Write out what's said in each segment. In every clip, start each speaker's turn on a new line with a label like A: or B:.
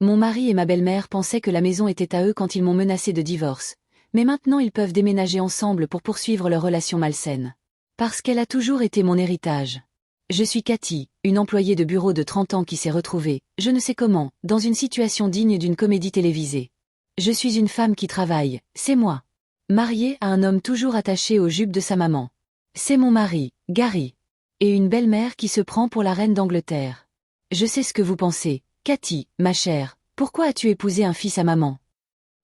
A: Mon mari et ma belle-mère pensaient que la maison était à eux quand ils m'ont menacé de divorce, mais maintenant ils peuvent déménager ensemble pour poursuivre leur relation malsaine. Parce qu'elle a toujours été mon héritage. Je suis Cathy, une employée de bureau de 30 ans qui s'est retrouvée, je ne sais comment, dans une situation digne d'une comédie télévisée. Je suis une femme qui travaille, c'est moi. Mariée à un homme toujours attaché aux jupes de sa maman. C'est mon mari, Gary. Et une belle-mère qui se prend pour la reine d'Angleterre. Je sais ce que vous pensez, Cathy, ma chère, pourquoi as-tu épousé un fils à maman?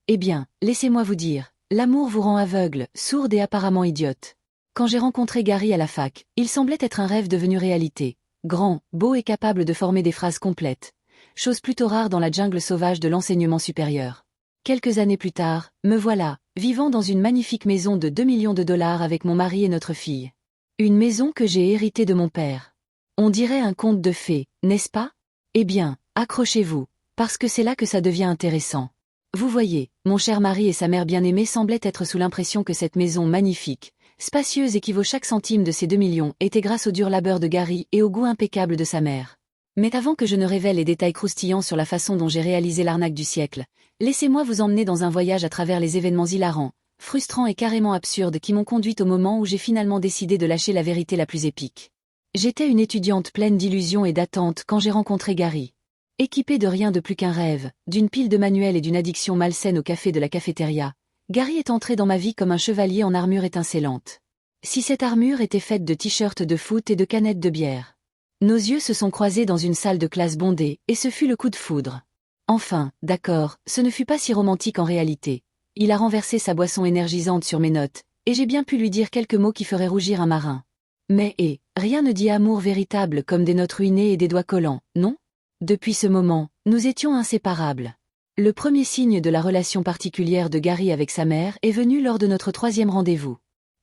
A: Eh bien, laissez-moi vous dire, l'amour vous rend aveugle, sourde et apparemment idiote. Quand j'ai rencontré Gary à la fac, il semblait être un rêve devenu réalité. Grand, beau et capable de former des phrases complètes. Chose plutôt rare dans la jungle sauvage de l'enseignement supérieur. Quelques années plus tard, me voilà, vivant dans une magnifique maison de 2 millions de dollars avec mon mari et notre fille. Une maison que j'ai héritée de mon père. On dirait un conte de fées, n'est-ce pas? Eh bien, accrochez-vous, parce que c'est là que ça devient intéressant. Vous voyez, mon cher mari et sa mère bien-aimée semblaient être sous l'impression que cette maison magnifique, spacieuse et qui vaut chaque centime de ces 2 millions, était grâce au dur labeur de Gary et au goût impeccable de sa mère. Mais avant que je ne révèle les détails croustillants sur la façon dont j'ai réalisé l'arnaque du siècle, laissez-moi vous emmener dans un voyage à travers les événements hilarants, frustrants et carrément absurdes qui m'ont conduite au moment où j'ai finalement décidé de lâcher la vérité la plus épique. J'étais une étudiante pleine d'illusions et d'attentes quand j'ai rencontré Gary. Équipé de rien de plus qu'un rêve, d'une pile de manuels et d'une addiction malsaine au café de la cafétéria, Gary est entré dans ma vie comme un chevalier en armure étincelante. Si cette armure était faite de t-shirts de foot et de canettes de bière. Nos yeux se sont croisés dans une salle de classe bondée, et ce fut le coup de foudre. Enfin, d'accord, ce ne fut pas si romantique en réalité. Il a renversé sa boisson énergisante sur mes notes, et j'ai bien pu lui dire quelques mots qui feraient rougir un marin. Mais rien ne dit amour véritable comme des notes ruinées et des doigts collants, non? Depuis ce moment, nous étions inséparables. Le premier signe de la relation particulière de Gary avec sa mère est venu lors de notre 3e rendez-vous.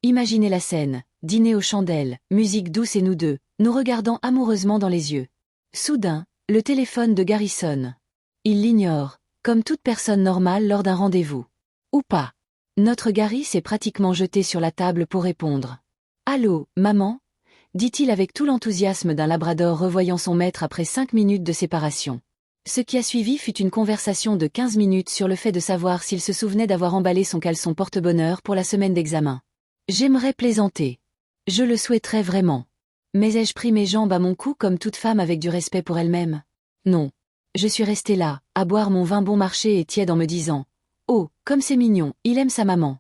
A: Imaginez la scène, dîner aux chandelles, musique douce et nous deux, nous regardant amoureusement dans les yeux. Soudain, le téléphone de Gary sonne. Il l'ignore, comme toute personne normale lors d'un rendez-vous. Ou pas. Notre Gary s'est pratiquement jeté sur la table pour répondre. « Allô, maman ?» dit-il avec tout l'enthousiasme d'un labrador revoyant son maître après 5 minutes de séparation. Ce qui a suivi fut une conversation de 15 minutes sur le fait de savoir s'il se souvenait d'avoir emballé son caleçon porte-bonheur pour la semaine d'examen. J'aimerais plaisanter. Je le souhaiterais vraiment. Mais ai-je pris mes jambes à mon cou comme toute femme avec du respect pour elle-même? Non. Je suis restée là, à boire mon vin bon marché et tiède en me disant « Oh, comme c'est mignon, il aime sa maman. »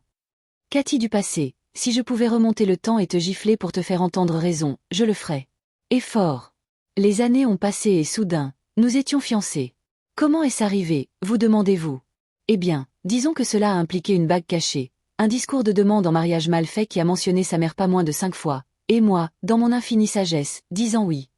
A: Cathy du passé, si je pouvais remonter le temps et te gifler pour te faire entendre raison, je le ferais. Et fort. Les années ont passé et soudain, nous étions fiancés. Comment est-ce arrivé, vous demandez-vous? Eh bien, disons que cela a impliqué une bague cachée, un discours de demande en mariage mal fait qui a mentionné sa mère pas moins de 5 fois, et moi, dans mon infinie sagesse, disant oui.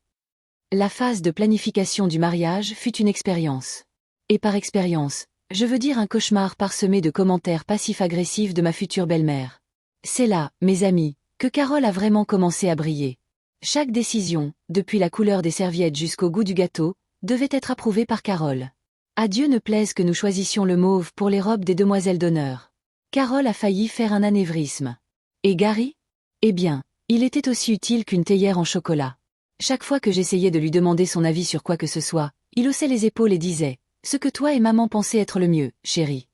A: La phase de planification du mariage fut une expérience. Et par expérience, je veux dire un cauchemar parsemé de commentaires passifs-agressifs de ma future belle-mère. C'est là, mes amis, que Carole a vraiment commencé à briller. Chaque décision, depuis la couleur des serviettes jusqu'au goût du gâteau, devait être approuvée par Carole. À Dieu ne plaise que nous choisissions le mauve pour les robes des demoiselles d'honneur. Carole a failli faire un anévrisme. Et Gary? Eh bien, il était aussi utile qu'une théière en chocolat. Chaque fois que j'essayais de lui demander son avis sur quoi que ce soit, il haussait les épaules et disait « Ce que toi et maman pensaient être le mieux, chérie. »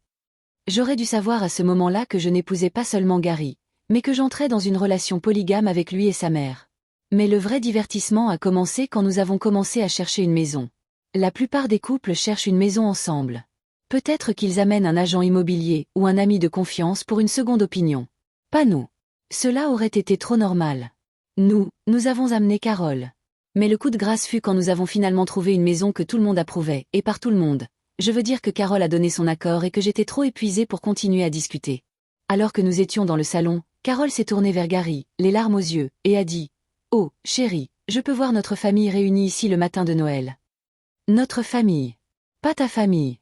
A: J'aurais dû savoir à ce moment-là que je n'épousais pas seulement Gary, mais que j'entrais dans une relation polygame avec lui et sa mère. Mais le vrai divertissement a commencé quand nous avons commencé à chercher une maison. La plupart des couples cherchent une maison ensemble. Peut-être qu'ils amènent un agent immobilier ou un ami de confiance pour une seconde opinion. Pas nous. Cela aurait été trop normal. Nous avons amené Carole. Mais le coup de grâce fut quand nous avons finalement trouvé une maison que tout le monde approuvait, et par tout le monde. Je veux dire que Carole a donné son accord et que j'étais trop épuisée pour continuer à discuter. Alors que nous étions dans le salon, Carole s'est tournée vers Gary, les larmes aux yeux, et a dit « Oh, chérie, je peux voir notre famille réunie ici le matin de Noël. » Notre famille. Pas ta famille.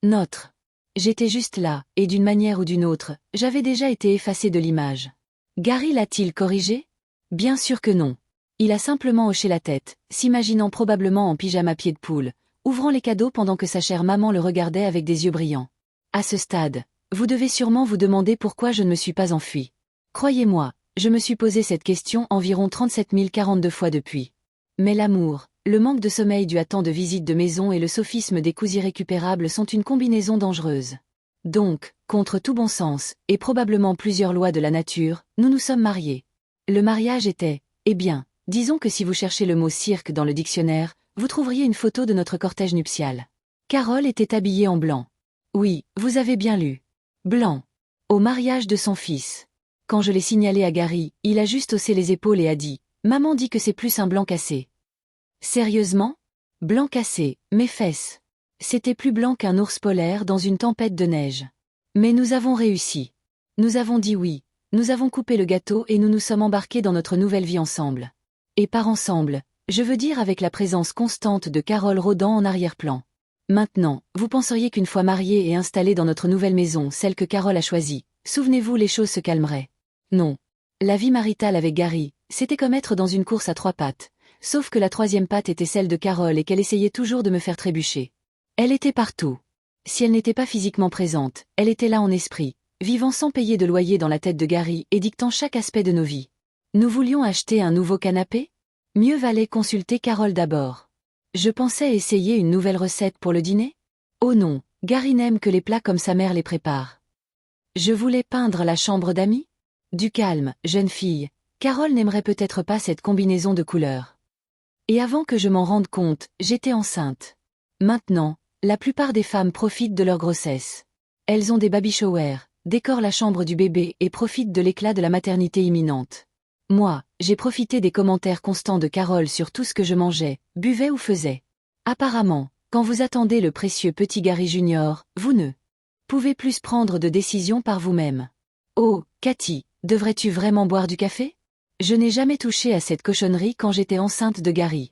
A: Notre. J'étais juste là, et d'une manière ou d'une autre, j'avais déjà été effacée de l'image. Gary l'a-t-il corrigé? Bien sûr que non. Il a simplement hoché la tête, s'imaginant probablement en pyjama pied de poule, ouvrant les cadeaux pendant que sa chère maman le regardait avec des yeux brillants. À ce stade, vous devez sûrement vous demander pourquoi je ne me suis pas enfuie. Croyez-moi, je me suis posé cette question environ 37 042 fois depuis. Mais l'amour, Le manque de sommeil dû à tant de visites de maison et le sophisme des coups irrécupérables sont une combinaison dangereuse. Donc, contre tout bon sens, et probablement plusieurs lois de la nature, nous nous sommes mariés. Le mariage était, eh bien, disons que si vous cherchez le mot cirque dans le dictionnaire, vous trouveriez une photo de notre cortège nuptial. Carole était habillée en blanc. Oui, vous avez bien lu. Blanc. Au mariage de son fils. Quand je l'ai signalé à Gary, il a juste haussé les épaules et a dit « Maman dit que c'est plus un blanc cassé. » Sérieusement? Blanc cassé, mes fesses. C'était plus blanc qu'un ours polaire dans une tempête de neige. Mais nous avons réussi. Nous avons dit oui, nous avons coupé le gâteau et nous nous sommes embarqués dans notre nouvelle vie ensemble. Et par ensemble, je veux dire avec la présence constante de Carole rôdant en arrière-plan. Maintenant, vous penseriez qu'une fois mariés et installés dans notre nouvelle maison, celle que Carole a choisie, souvenez-vous, les choses se calmeraient. Non. La vie maritale avec Gary, c'était comme être dans une course à 3 pattes, sauf que la 3e patte était celle de Carole et qu'elle essayait toujours de me faire trébucher. Elle était partout. Si elle n'était pas physiquement présente, elle était là en esprit, vivant sans payer de loyer dans la tête de Gary et dictant chaque aspect de nos vies. Nous voulions acheter un nouveau canapé? Mieux valait consulter Carole d'abord. Je pensais essayer une nouvelle recette pour le dîner? Oh non, Gary n'aime que les plats comme sa mère les prépare. Je voulais peindre la chambre d'amis? Du calme, jeune fille, Carole n'aimerait peut-être pas cette combinaison de couleurs. Et avant que je m'en rende compte, j'étais enceinte. Maintenant, la plupart des femmes profitent de leur grossesse. Elles ont des baby showers, décorent la chambre du bébé et profitent de l'éclat de la maternité imminente. Moi, j'ai profité des commentaires constants de Carole sur tout ce que je mangeais, buvais ou faisais. Apparemment, quand vous attendez le précieux petit Gary Junior, vous ne pouvez plus prendre de décision par vous-même. Oh, Cathy, devrais-tu vraiment boire du café? Je n'ai jamais touché à cette cochonnerie quand j'étais enceinte de Gary.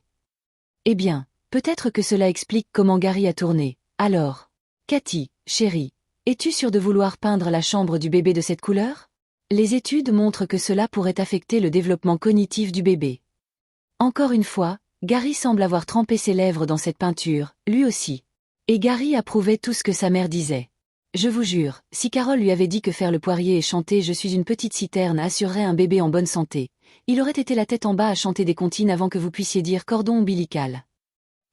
A: Eh bien, peut-être que cela explique comment Gary a tourné. Alors, Cathy, chérie, es-tu sûre de vouloir peindre la chambre du bébé de cette couleur? Les études montrent que cela pourrait affecter le développement cognitif du bébé. Encore une fois, Gary semble avoir trempé ses lèvres dans cette peinture, lui aussi. Et Gary approuvait tout ce que sa mère disait. Je vous jure, si Carole lui avait dit que faire le poirier et chanter « Je suis une petite citerne » assurerait un bébé en bonne santé, il aurait été la tête en bas à chanter des comptines avant que vous puissiez dire cordon ombilical.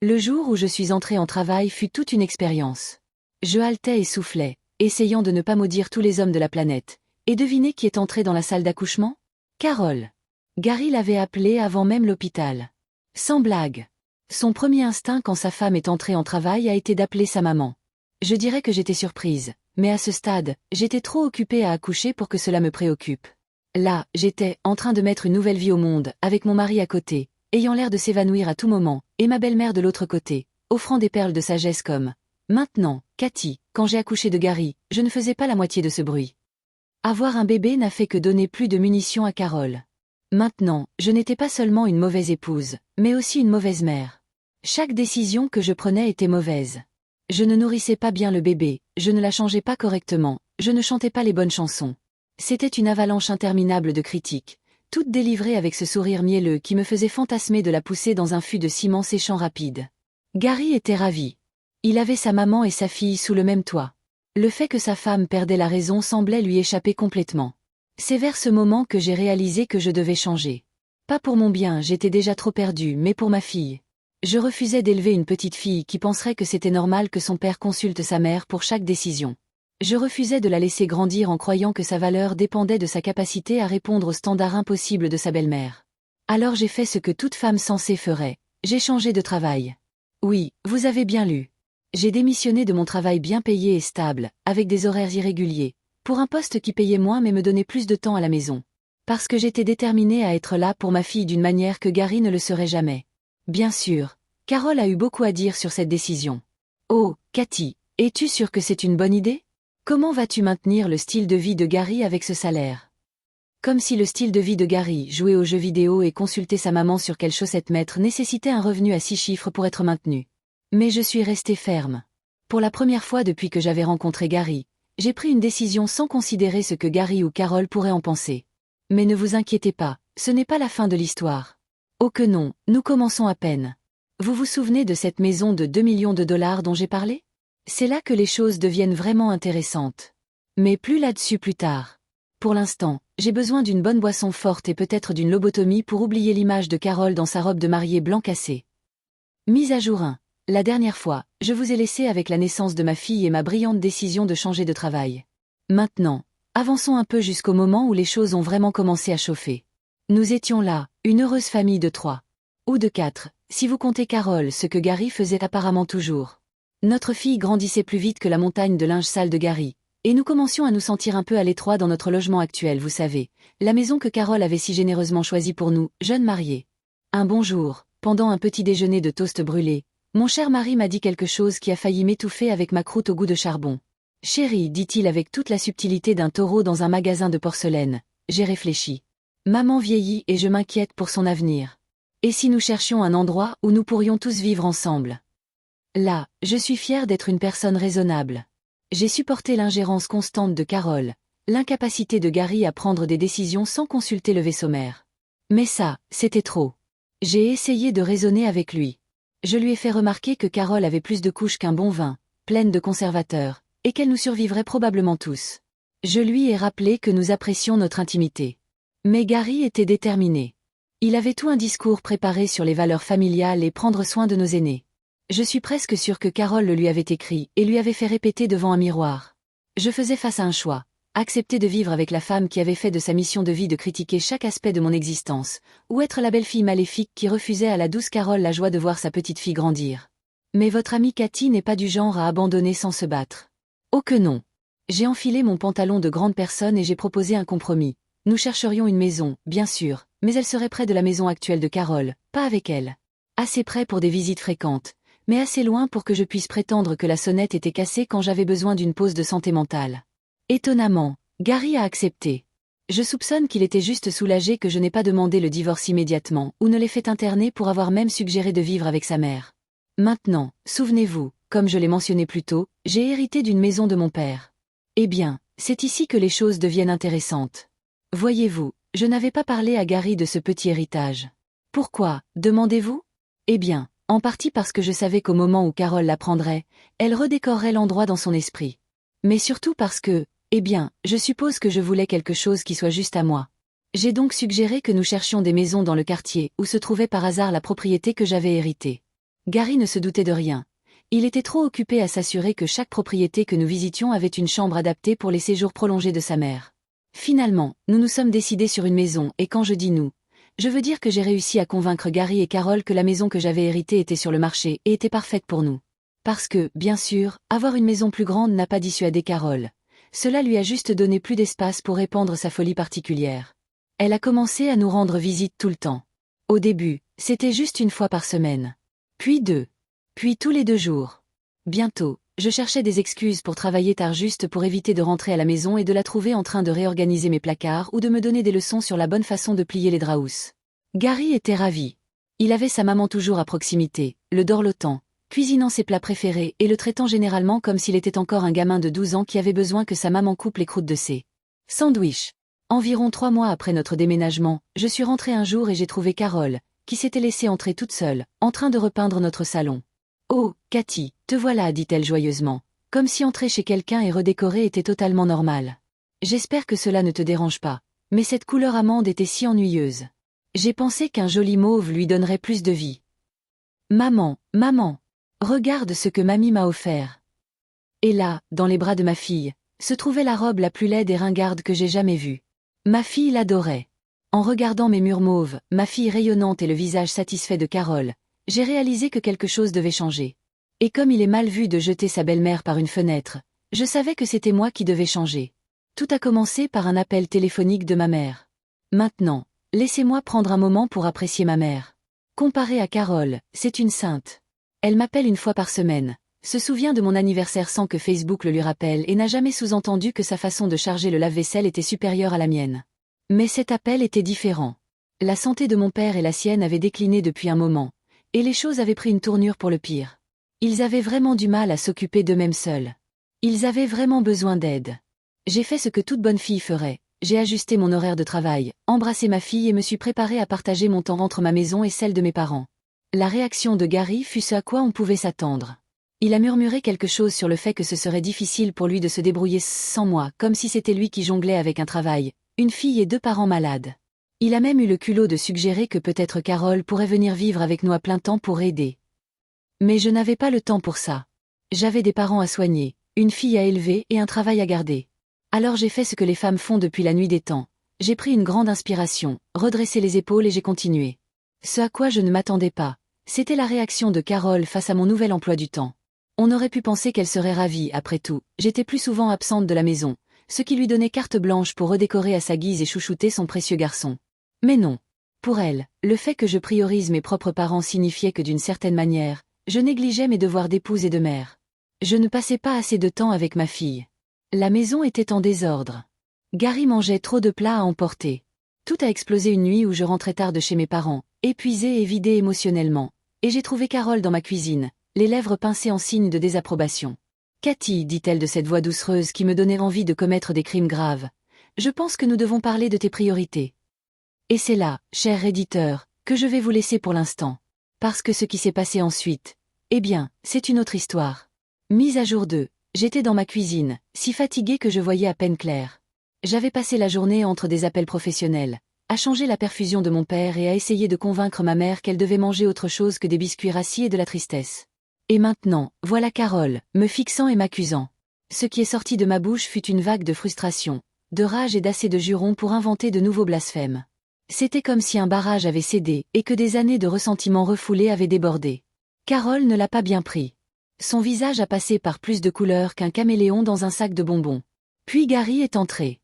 A: Le jour où je suis entrée en travail fut toute une expérience. Je haletais et soufflais, essayant de ne pas maudire tous les hommes de la planète. Et devinez qui est entré dans la salle d'accouchement? Carole. Gary l'avait appelée avant même l'hôpital. Sans blague. Son premier instinct quand sa femme est entrée en travail a été d'appeler sa maman. Je dirais que j'étais surprise, mais à ce stade, j'étais trop occupée à accoucher pour que cela me préoccupe. Là, j'étais, en train de mettre une nouvelle vie au monde, avec mon mari à côté, ayant l'air de s'évanouir à tout moment, et ma belle-mère de l'autre côté, offrant des perles de sagesse comme « Maintenant, Cathy, quand j'ai accouché de Gary, je ne faisais pas la moitié de ce bruit. » Avoir un bébé n'a fait que donner plus de munitions à Carole. Maintenant, je n'étais pas seulement une mauvaise épouse, mais aussi une mauvaise mère. Chaque décision que je prenais était mauvaise. Je ne nourrissais pas bien le bébé, je ne la changeais pas correctement, je ne chantais pas les bonnes chansons. C'était une avalanche interminable de critiques, toutes délivrées avec ce sourire mielleux qui me faisait fantasmer de la pousser dans un fût de ciment séchant rapide. Gary était ravi. Il avait sa maman et sa fille sous le même toit. Le fait que sa femme perdait la raison semblait lui échapper complètement. C'est vers ce moment que j'ai réalisé que je devais changer. Pas pour mon bien, j'étais déjà trop perdue, mais pour ma fille. Je refusais d'élever une petite fille qui penserait que c'était normal que son père consulte sa mère pour chaque décision. Je refusais de la laisser grandir en croyant que sa valeur dépendait de sa capacité à répondre aux standards impossibles de sa belle-mère. Alors j'ai fait ce que toute femme sensée ferait. J'ai changé de travail. Oui, vous avez bien lu. J'ai démissionné de mon travail bien payé et stable, avec des horaires irréguliers, pour un poste qui payait moins mais me donnait plus de temps à la maison. Parce que j'étais déterminée à être là pour ma fille d'une manière que Gary ne le serait jamais. Bien sûr, Carole a eu beaucoup à dire sur cette décision. Oh, Cathy, es-tu sûre que c'est une bonne idée? Comment vas-tu maintenir le style de vie de Gary avec ce salaire? Comme si le style de vie de Gary, jouer aux jeux vidéo et consulter sa maman sur quelles chaussettes mettre nécessitait un revenu à 6 chiffres pour être maintenu. Mais je suis restée ferme. Pour la première fois depuis que j'avais rencontré Gary, j'ai pris une décision sans considérer ce que Gary ou Carole pourraient en penser. Mais ne vous inquiétez pas, ce n'est pas la fin de l'histoire. Oh que non, nous commençons à peine. Vous vous souvenez de cette maison de 2 millions de dollars dont j'ai parlé? C'est là que les choses deviennent vraiment intéressantes. Mais plus là-dessus plus tard. Pour l'instant, j'ai besoin d'une bonne boisson forte et peut-être d'une lobotomie pour oublier l'image de Carole dans sa robe de mariée blanc cassé. Mise à jour 1. La dernière fois, je vous ai laissé avec la naissance de ma fille et ma brillante décision de changer de travail. Maintenant, avançons un peu jusqu'au moment où les choses ont vraiment commencé à chauffer. Nous étions là, une heureuse famille de 3. Ou de 4, si vous comptez Carole, ce que Gary faisait apparemment toujours. Notre fille grandissait plus vite que la montagne de linge sale de Gary, et nous commencions à nous sentir un peu à l'étroit dans notre logement actuel, vous savez, la maison que Carole avait si généreusement choisie pour nous, jeunes mariés. Un bon jour, pendant un petit déjeuner de toast brûlé, mon cher mari m'a dit quelque chose qui a failli m'étouffer avec ma croûte au goût de charbon. Chérie, dit-il avec toute la subtilité d'un taureau dans un magasin de porcelaine, j'ai réfléchi. Maman vieillit et je m'inquiète pour son avenir. Et si nous cherchions un endroit où nous pourrions tous vivre ensemble? Là, je suis fière d'être une personne raisonnable. J'ai supporté l'ingérence constante de Carole, l'incapacité de Gary à prendre des décisions sans consulter le vaisseau mère. Mais ça, c'était trop. J'ai essayé de raisonner avec lui. Je lui ai fait remarquer que Carole avait plus de couches qu'un bon vin, pleine de conservateurs, et qu'elle nous survivrait probablement tous. Je lui ai rappelé que nous apprécions notre intimité. Mais Gary était déterminé. Il avait tout un discours préparé sur les valeurs familiales et prendre soin de nos aînés. Je suis presque sûre que Carole le lui avait écrit et lui avait fait répéter devant un miroir. Je faisais face à un choix. Accepter de vivre avec la femme qui avait fait de sa mission de vie de critiquer chaque aspect de mon existence, ou être la belle-fille maléfique qui refusait à la douce Carole la joie de voir sa petite fille grandir. Mais votre amie Cathy n'est pas du genre à abandonner sans se battre. Oh que non. J'ai enfilé mon pantalon de grande personne et j'ai proposé un compromis. Nous chercherions une maison, bien sûr, mais elle serait près de la maison actuelle de Carole, pas avec elle. Assez près pour des visites fréquentes, mais assez loin pour que je puisse prétendre que la sonnette était cassée quand j'avais besoin d'une pause de santé mentale. Étonnamment, Gary a accepté. Je soupçonne qu'il était juste soulagé que je n'ai pas demandé le divorce immédiatement ou ne l'ai fait interner pour avoir même suggéré de vivre avec sa mère. Maintenant, souvenez-vous, comme je l'ai mentionné plus tôt, j'ai hérité d'une maison de mon père. Eh bien, c'est ici que les choses deviennent intéressantes. Voyez-vous, je n'avais pas parlé à Gary de ce petit héritage. Pourquoi, demandez-vous? Eh bien, en partie parce que je savais qu'au moment où Carole l'apprendrait, elle redécorerait l'endroit dans son esprit. Mais surtout parce que, eh bien, je suppose que je voulais quelque chose qui soit juste à moi. J'ai donc suggéré que nous cherchions des maisons dans le quartier où se trouvait par hasard la propriété que j'avais héritée. Gary ne se doutait de rien. Il était trop occupé à s'assurer que chaque propriété que nous visitions avait une chambre adaptée pour les séjours prolongés de sa mère. Finalement, nous nous sommes décidés sur une maison et quand je dis nous, je veux dire que j'ai réussi à convaincre Gary et Carole que la maison que j'avais héritée était sur le marché et était parfaite pour nous. Parce que, bien sûr, avoir une maison plus grande n'a pas dissuadé Carole. Cela lui a juste donné plus d'espace pour répandre sa folie particulière. Elle a commencé à nous rendre visite tout le temps. Au début, c'était juste une fois par semaine. Puis 2. Puis tous les 2 jours. Bientôt, je cherchais des excuses pour travailler tard juste pour éviter de rentrer à la maison et de la trouver en train de réorganiser mes placards ou de me donner des leçons sur la bonne façon de plier les draps. Gary était ravi. Il avait sa maman toujours à proximité, le dorlotant, cuisinant ses plats préférés et le traitant généralement comme s'il était encore un gamin de 12 ans qui avait besoin que sa maman coupe les croûtes de ses sandwichs. Environ 3 mois après notre déménagement, je suis rentrée un jour et j'ai trouvé Carole, qui s'était laissée entrer toute seule, en train de repeindre notre salon. « Oh, Cathy, te voilà » dit-elle joyeusement, comme si entrer chez quelqu'un et redécorer était totalement normal. « J'espère que cela ne te dérange pas, mais cette couleur amande était si ennuyeuse. J'ai pensé qu'un joli mauve lui donnerait plus de vie. »« Maman, maman, regarde ce que mamie m'a offert. » Et là, dans les bras de ma fille, se trouvait la robe la plus laide et ringarde que j'ai jamais vue. Ma fille l'adorait. En regardant mes murs mauves, ma fille rayonnante et le visage satisfait de Carole, j'ai réalisé que quelque chose devait changer. Et comme il est mal vu de jeter sa belle-mère par une fenêtre, je savais que c'était moi qui devais changer. Tout a commencé par un appel téléphonique de ma mère. Maintenant, laissez-moi prendre un moment pour apprécier ma mère. Comparée à Carole, c'est une sainte. Elle m'appelle une fois par semaine, se souvient de mon anniversaire sans que Facebook le lui rappelle et n'a jamais sous-entendu que sa façon de charger le lave-vaisselle était supérieure à la mienne. Mais cet appel était différent. La santé de mon père et la sienne avaient décliné depuis un moment, et les choses avaient pris une tournure pour le pire. Ils avaient vraiment du mal à s'occuper d'eux-mêmes seuls. Ils avaient vraiment besoin d'aide. J'ai fait ce que toute bonne fille ferait, j'ai ajusté mon horaire de travail, embrassé ma fille et me suis préparée à partager mon temps entre ma maison et celle de mes parents. La réaction de Gary fut ce à quoi on pouvait s'attendre. Il a murmuré quelque chose sur le fait que ce serait difficile pour lui de se débrouiller sans moi, comme si c'était lui qui jonglait avec un travail, une fille et 2 parents malades. Il a même eu le culot de suggérer que peut-être Carole pourrait venir vivre avec nous à plein temps pour aider. Mais je n'avais pas le temps pour ça. J'avais des parents à soigner, une fille à élever et un travail à garder. Alors j'ai fait ce que les femmes font depuis la nuit des temps. J'ai pris une grande inspiration, redressé les épaules et j'ai continué. Ce à quoi je ne m'attendais pas, c'était la réaction de Carole face à mon nouvel emploi du temps. On aurait pu penser qu'elle serait ravie, après tout, j'étais plus souvent absente de la maison, ce qui lui donnait carte blanche pour redécorer à sa guise et chouchouter son précieux garçon. Mais non. Pour elle, le fait que je priorise mes propres parents signifiait que d'une certaine manière, je négligeais mes devoirs d'épouse et de mère. Je ne passais pas assez de temps avec ma fille. La maison était en désordre. Gary mangeait trop de plats à emporter. Tout a explosé une nuit où je rentrais tard de chez mes parents, épuisée et vidée émotionnellement, et j'ai trouvé Carole dans ma cuisine, les lèvres pincées en signe de désapprobation. « Cathy, dit-elle de cette voix doucereuse qui me donnait envie de commettre des crimes graves, je pense que nous devons parler de tes priorités. Et c'est là, cher éditeur, que je vais vous laisser pour l'instant. Parce que ce qui s'est passé ensuite, eh bien, c'est une autre histoire. Mise à jour 2, j'étais dans ma cuisine, si fatiguée que je voyais à peine clair. J'avais passé la journée entre des appels professionnels, à changer la perfusion de mon père et à essayer de convaincre ma mère qu'elle devait manger autre chose que des biscuits rassis et de la tristesse. Et maintenant, voilà Carole, me fixant et m'accusant. Ce qui est sorti de ma bouche fut une vague de frustration, de rage et d'assez de jurons pour inventer de nouveaux blasphèmes. C'était comme si un barrage avait cédé et que des années de ressentiments refoulés avaient débordé. Carole ne l'a pas bien pris. Son visage a passé par plus de couleurs qu'un caméléon dans un sac de bonbons. Puis Gary est entré.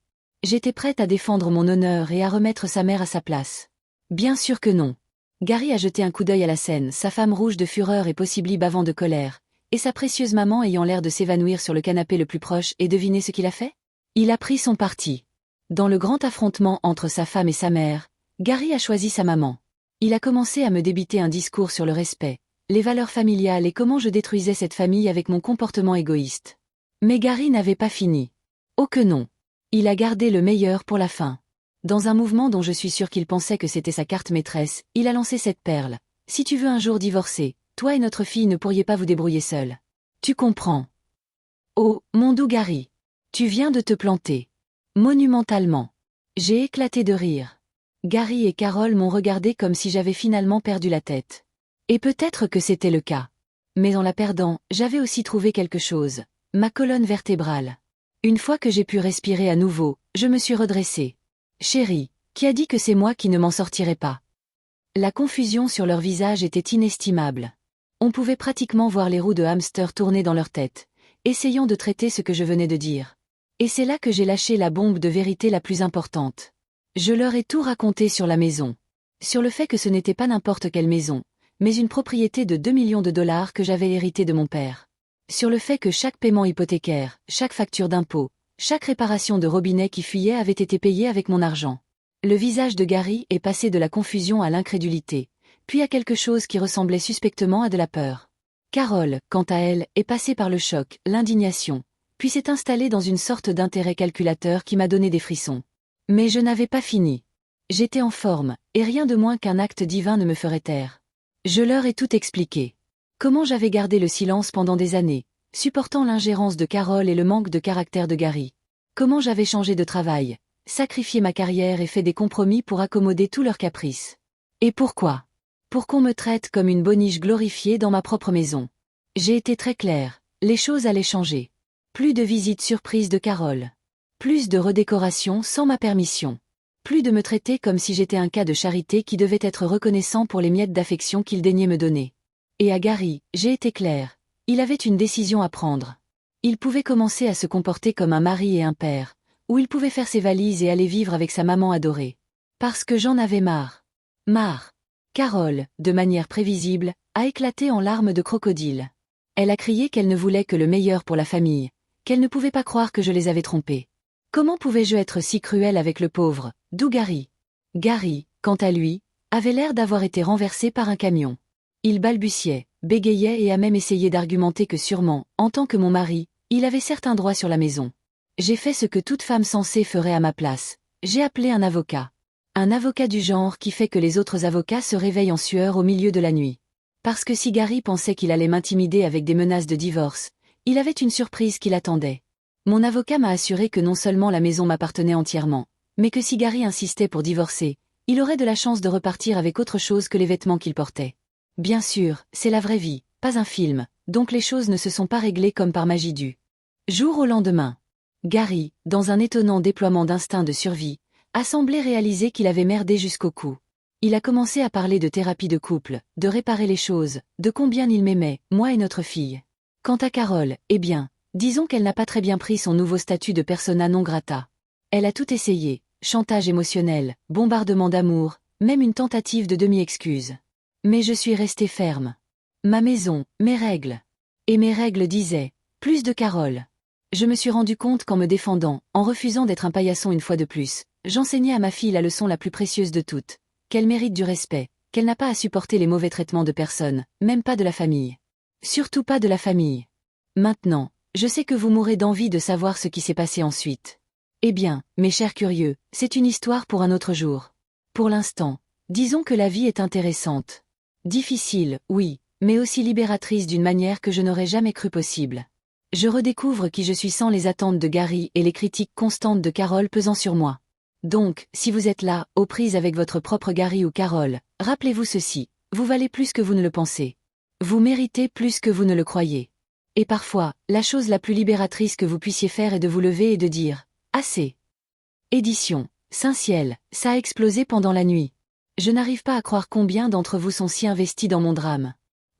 A: J'étais prête à défendre mon honneur et à remettre sa mère à sa place. Bien sûr que non. Gary a jeté un coup d'œil à la scène, sa femme rouge de fureur et possiblement bavant de colère, et sa précieuse maman ayant l'air de s'évanouir sur le canapé le plus proche, et devinez ce qu'il a fait? Il a pris son parti. Dans le grand affrontement entre sa femme et sa mère, Gary a choisi sa maman. Il a commencé à me débiter un discours sur le respect, les valeurs familiales et comment je détruisais cette famille avec mon comportement égoïste. Mais Gary n'avait pas fini. Oh que non. Il a gardé le meilleur pour la fin. Dans un mouvement dont je suis sûre qu'il pensait que c'était sa carte maîtresse, il a lancé cette perle. Si tu veux un jour divorcer, toi et notre fille ne pourriez pas vous débrouiller seuls. Tu comprends. Oh, mon doux Gary. Tu viens de te planter. Monumentalement. J'ai éclaté de rire. Gary et Carole m'ont regardé comme si j'avais finalement perdu la tête. Et peut-être que c'était le cas. Mais en la perdant, j'avais aussi trouvé quelque chose. Ma colonne vertébrale. Une fois que j'ai pu respirer à nouveau, je me suis redressée. Chérie, qui a dit que c'est moi qui ne m'en sortirais pas? La confusion sur leur visage était inestimable. On pouvait pratiquement voir les roues de hamster tourner dans leur tête, essayant de traiter ce que je venais de dire. Et c'est là que j'ai lâché la bombe de vérité la plus importante. Je leur ai tout raconté sur la maison. Sur le fait que ce n'était pas n'importe quelle maison, mais une propriété de 2 millions de dollars que j'avais héritée de mon père. Sur le fait que chaque paiement hypothécaire, chaque facture d'impôt, chaque réparation de robinet qui fuyait avait été payée avec mon argent. Le visage de Gary est passé de la confusion à l'incrédulité, puis à quelque chose qui ressemblait suspectement à de la peur. Carole, quant à elle, est passée par le choc, l'indignation, puis s'est installée dans une sorte d'intérêt calculateur qui m'a donné des frissons. Mais je n'avais pas fini. J'étais en forme, et rien de moins qu'un acte divin ne me ferait taire. Je leur ai tout expliqué. Comment j'avais gardé le silence pendant des années, supportant l'ingérence de Carole et le manque de caractère de Gary. Comment j'avais changé de travail, sacrifié ma carrière et fait des compromis pour accommoder tous leurs caprices. Et pourquoi? Pour qu'on me traite comme une boniche glorifiée dans ma propre maison. J'ai été très claire, les choses allaient changer. Plus de visites surprises de Carole. Plus de redécoration sans ma permission. Plus de me traiter comme si j'étais un cas de charité qui devait être reconnaissant pour les miettes d'affection qu'il daignait me donner. Et à Gary, j'ai été claire. Il avait une décision à prendre. Il pouvait commencer à se comporter comme un mari et un père, ou il pouvait faire ses valises et aller vivre avec sa maman adorée. Parce que j'en avais marre. Marre. Carole, de manière prévisible, a éclaté en larmes de crocodile. Elle a crié qu'elle ne voulait que le meilleur pour la famille, qu'elle ne pouvait pas croire que je les avais trompés. Comment pouvais-je être si cruelle avec le pauvre, doux Gary? Gary, quant à lui, avait l'air d'avoir été renversé par un camion. Il balbutiait, bégayait et a même essayé d'argumenter que sûrement, en tant que mon mari, il avait certains droits sur la maison. J'ai fait ce que toute femme sensée ferait à ma place. J'ai appelé un avocat. Un avocat du genre qui fait que les autres avocats se réveillent en sueur au milieu de la nuit. Parce que si Gary pensait qu'il allait m'intimider avec des menaces de divorce, il avait une surprise qui l'attendait. Mon avocat m'a assuré que non seulement la maison m'appartenait entièrement, mais que si Gary insistait pour divorcer, il aurait de la chance de repartir avec autre chose que les vêtements qu'il portait. Bien sûr, c'est la vraie vie, pas un film, donc les choses ne se sont pas réglées comme par magie du jour au lendemain. Gary, dans un étonnant déploiement d'instinct de survie, a semblé réaliser qu'il avait merdé jusqu'au cou. Il a commencé à parler de thérapie de couple, de réparer les choses, de combien il m'aimait, moi et notre fille. Quant à Carole, eh bien, disons qu'elle n'a pas très bien pris son nouveau statut de persona non grata. Elle a tout essayé, chantage émotionnel, bombardement d'amour, même une tentative de demi-excuse. Mais je suis restée ferme. Ma maison, mes règles. Et mes règles disaient, plus de Carole. Je me suis rendu compte qu'en me défendant, en refusant d'être un paillasson une fois de plus, j'enseignais à ma fille la leçon la plus précieuse de toutes, qu'elle mérite du respect, qu'elle n'a pas à supporter les mauvais traitements de personne, même pas de la famille. Surtout pas de la famille. Maintenant, je sais que vous mourrez d'envie de savoir ce qui s'est passé ensuite. Eh bien, mes chers curieux, c'est une histoire pour un autre jour. Pour l'instant, disons que la vie est intéressante. Difficile, oui, mais aussi libératrice d'une manière que je n'aurais jamais cru possible. Je redécouvre qui je suis sans les attentes de Gary et les critiques constantes de Carole pesant sur moi. Donc, si vous êtes là, aux prises avec votre propre Gary ou Carole, rappelez-vous ceci, vous valez plus que vous ne le pensez. Vous méritez plus que vous ne le croyez. Et parfois, la chose la plus libératrice que vous puissiez faire est de vous lever et de dire « Assez ». Édition Saint-Ciel, ça a explosé pendant la nuit. Je n'arrive pas à croire combien d'entre vous sont si investis dans mon drame.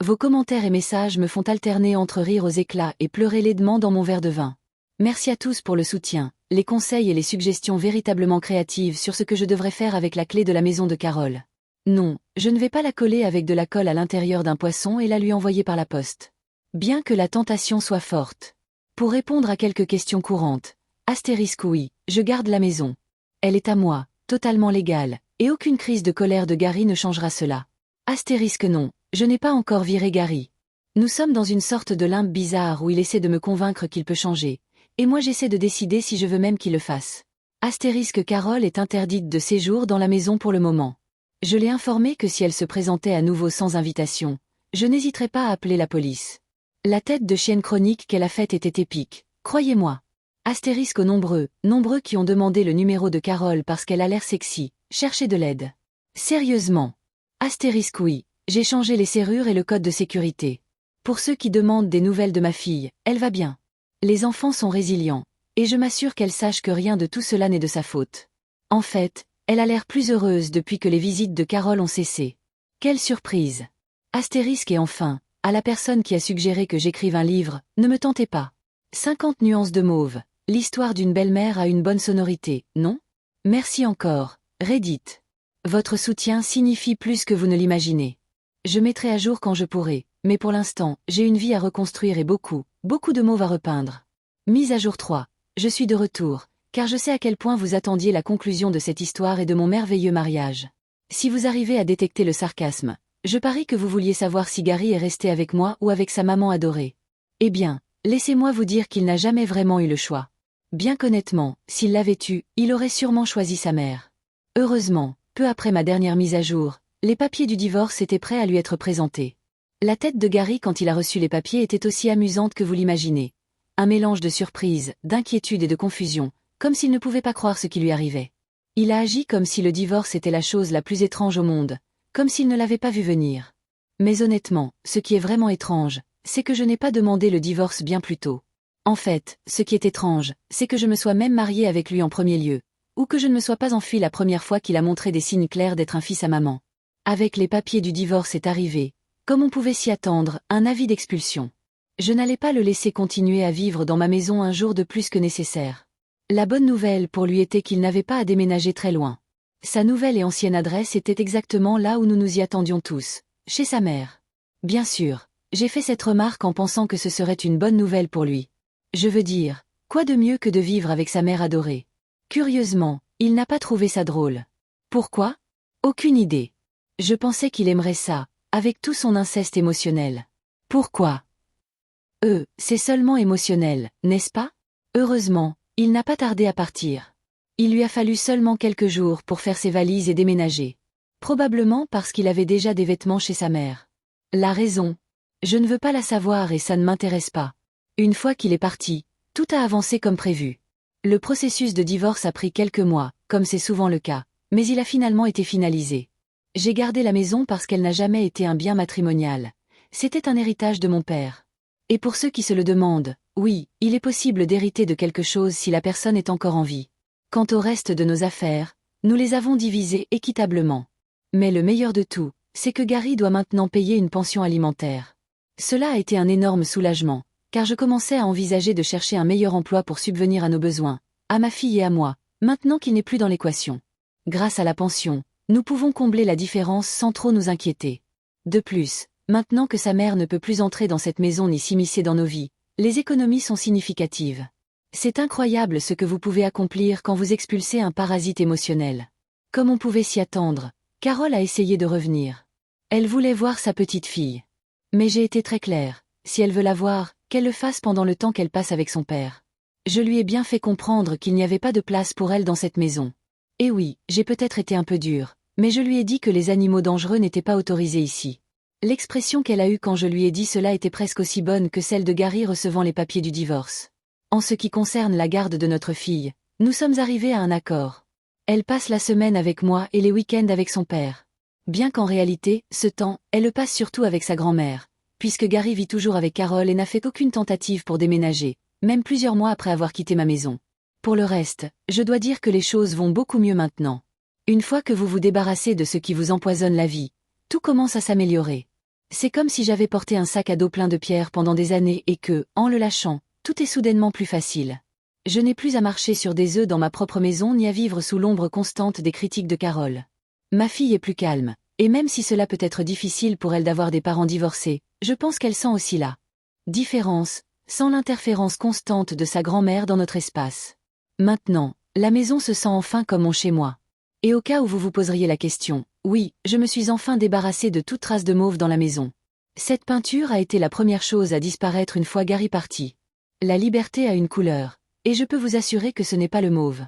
A: Vos commentaires et messages me font alterner entre rire aux éclats et pleurer laidement dans mon verre de vin. Merci à tous pour le soutien, les conseils et les suggestions véritablement créatives sur ce que je devrais faire avec la clé de la maison de Carole. Non, je ne vais pas la coller avec de la colle à l'intérieur d'un poisson et la lui envoyer par la poste. Bien que la tentation soit forte. Pour répondre à quelques questions courantes, astérisque oui, je garde la maison. Elle est à moi, totalement légale, et aucune crise de colère de Gary ne changera cela. Astérisque non, je n'ai pas encore viré Gary. Nous sommes dans une sorte de limbe bizarre où il essaie de me convaincre qu'il peut changer, et moi j'essaie de décider si je veux même qu'il le fasse. Astérisque Carole est interdite de séjour dans la maison pour le moment. Je l'ai informée que si elle se présentait à nouveau sans invitation, je n'hésiterais pas à appeler la police. La tête de chienne chronique qu'elle a faite était épique, croyez-moi. Astérisque aux nombreux qui ont demandé le numéro de Carole parce qu'elle a l'air sexy, cherchez de l'aide. Sérieusement. Astérisque oui, j'ai changé les serrures et le code de sécurité. Pour ceux qui demandent des nouvelles de ma fille, elle va bien. Les enfants sont résilients, et je m'assure qu'elle sache que rien de tout cela n'est de sa faute. En fait, elle a l'air plus heureuse depuis que les visites de Carole ont cessé. Quelle surprise! Astérisque et enfin, à la personne qui a suggéré que j'écrive un livre, ne me tentez pas. 50 nuances de mauve, l'histoire d'une belle-mère a une bonne sonorité, non? Merci encore, Reddit. Votre soutien signifie plus que vous ne l'imaginez. Je mettrai à jour quand je pourrai, mais pour l'instant, j'ai une vie à reconstruire et beaucoup de mauve à repeindre. Mise à jour 3. Je suis de retour, car je sais à quel point vous attendiez la conclusion de cette histoire et de mon merveilleux mariage. Si vous arrivez à détecter le sarcasme, je parie que vous vouliez savoir si Gary est resté avec moi ou avec sa maman adorée. Eh bien, laissez-moi vous dire qu'il n'a jamais vraiment eu le choix. Bien qu'honnêtement, s'il l'avait eu, il aurait sûrement choisi sa mère. Heureusement, peu après ma dernière mise à jour, les papiers du divorce étaient prêts à lui être présentés. La tête de Gary quand il a reçu les papiers était aussi amusante que vous l'imaginez. Un mélange de surprise, d'inquiétude et de confusion, comme s'il ne pouvait pas croire ce qui lui arrivait. Il a agi comme si le divorce était la chose la plus étrange au monde, comme s'il ne l'avait pas vu venir. Mais honnêtement, ce qui est vraiment étrange, c'est que je n'ai pas demandé le divorce bien plus tôt. En fait, ce qui est étrange, c'est que je me sois même mariée avec lui en premier lieu, ou que je ne me sois pas enfuie la première fois qu'il a montré des signes clairs d'être un fils à maman. Avec les papiers du divorce est arrivé, comme on pouvait s'y attendre, un avis d'expulsion. Je n'allais pas le laisser continuer à vivre dans ma maison un jour de plus que nécessaire. La bonne nouvelle pour lui était qu'il n'avait pas à déménager très loin. Sa nouvelle et ancienne adresse était exactement là où nous nous y attendions tous, chez sa mère. Bien sûr, j'ai fait cette remarque en pensant que ce serait une bonne nouvelle pour lui. Je veux dire, quoi de mieux que de vivre avec sa mère adorée? Curieusement, il n'a pas trouvé ça drôle. Pourquoi? Aucune idée. Je pensais qu'il aimerait ça, avec tout son inceste émotionnel. Pourquoi? C'est seulement émotionnel, n'est-ce pas? Heureusement, il n'a pas tardé à partir. Il lui a fallu seulement quelques jours pour faire ses valises et déménager. Probablement parce qu'il avait déjà des vêtements chez sa mère. La raison? Je ne veux pas la savoir et ça ne m'intéresse pas. Une fois qu'il est parti, tout a avancé comme prévu. Le processus de divorce a pris quelques mois, comme c'est souvent le cas, mais il a finalement été finalisé. J'ai gardé la maison parce qu'elle n'a jamais été un bien matrimonial, c'était un héritage de mon père. Et pour ceux qui se le demandent, oui, il est possible d'hériter de quelque chose si la personne est encore en vie. Quant au reste de nos affaires, nous les avons divisées équitablement. Mais le meilleur de tout, c'est que Gary doit maintenant payer une pension alimentaire. Cela a été un énorme soulagement, car je commençais à envisager de chercher un meilleur emploi pour subvenir à nos besoins, à ma fille et à moi, maintenant qu'il n'est plus dans l'équation. Grâce à la pension, nous pouvons combler la différence sans trop nous inquiéter. De plus, maintenant que sa mère ne peut plus entrer dans cette maison ni s'immiscer dans nos vies, les économies sont significatives. C'est incroyable ce que vous pouvez accomplir quand vous expulsez un parasite émotionnel. Comme on pouvait s'y attendre, Carole a essayé de revenir. Elle voulait voir sa petite fille. Mais j'ai été très claire, si elle veut la voir, qu'elle le fasse pendant le temps qu'elle passe avec son père. Je lui ai bien fait comprendre qu'il n'y avait pas de place pour elle dans cette maison. Et oui, j'ai peut-être été un peu dure, mais je lui ai dit que les animaux dangereux n'étaient pas autorisés ici. L'expression qu'elle a eue quand je lui ai dit cela était presque aussi bonne que celle de Gary recevant les papiers du divorce. En ce qui concerne la garde de notre fille, nous sommes arrivés à un accord. Elle passe la semaine avec moi et les week-ends avec son père. Bien qu'en réalité, ce temps, elle le passe surtout avec sa grand-mère, puisque Gary vit toujours avec Carole et n'a fait aucune tentative pour déménager, même plusieurs mois après avoir quitté ma maison. Pour le reste, je dois dire que les choses vont beaucoup mieux maintenant. Une fois que vous vous débarrassez de ce qui vous empoisonne la vie, tout commence à s'améliorer. C'est comme si j'avais porté un sac à dos plein de pierres pendant des années et que, en le lâchant, tout est soudainement plus facile. Je n'ai plus à marcher sur des œufs dans ma propre maison ni à vivre sous l'ombre constante des critiques de Carole. Ma fille est plus calme, et même si cela peut être difficile pour elle d'avoir des parents divorcés, je pense qu'elle sent aussi la différence, sans l'interférence constante de sa grand-mère dans notre espace. Maintenant, la maison se sent enfin comme mon chez-moi. Et au cas où vous vous poseriez la question, oui, je me suis enfin débarrassée de toute trace de mauve dans la maison. Cette peinture a été la première chose à disparaître une fois Gary parti. La liberté a une couleur, et je peux vous assurer que ce n'est pas le mauve.